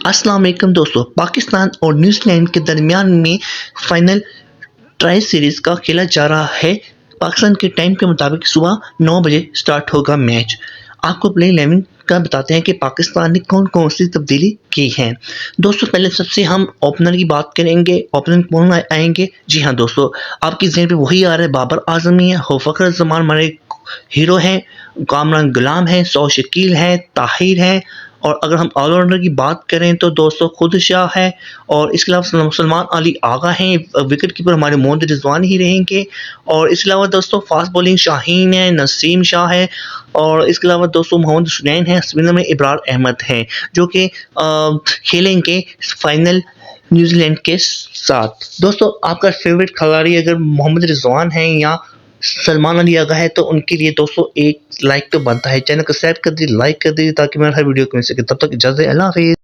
अस्सलाम वालेकुम दोस्तों, पाकिस्तान और न्यूजीलैंड के दरमियान में फाइनल ट्राई सीरीज़ का खेला जा रहा है। पाकिस्तान के टाइम के मुताबिक सुबह 9 बजे स्टार्ट होगा मैच। आपको प्ले 11 का बताते हैं कि पाकिस्तान ने कौन कौन सी तब्दीली की है। दोस्तों पहले सबसे हम ओपनर की बात करेंगे। ओपनर कौन आएंगे? जी हाँ दोस्तों, आपकी ज़हन पे वही आ रहा है, बाबर आजम ही है, फ़खर जमान हमारे हीरो हैं, कामरान गुलाम है, सौ शकील है, ताहिर है। और अगर हम ऑलराउंडर की बात करें तो दोस्तों खुद शाह है, और इसके अलावा सलमान अली आगा हैं। विकेट कीपर हमारे मोहम्मद रिजवान ही रहेंगे। और इसके अलावा दोस्तों फास्ट बॉलिंग शाहीन है, नसीम शाह है, और इसके अलावा दोस्तों मोहम्मद सुनैन है, स्पिनर में इब्रार अहमद हैं, जो कि खेलेंगे फाइनल न्यूजीलैंड के साथ। दोस्तों आपका फेवरेट खिलाड़ी अगर मोहम्मद रिजवान है या सलमान अली आगा है तो उनके लिए दोस्तों एक लाइक तो बनता है। चैनल को सब्सक्राइब कर दीजिए, लाइक कर दीजिए ताकि मेरा हर वीडियो को मिल सके। तब तक इजाज़त, अल्लाह हाफिज़।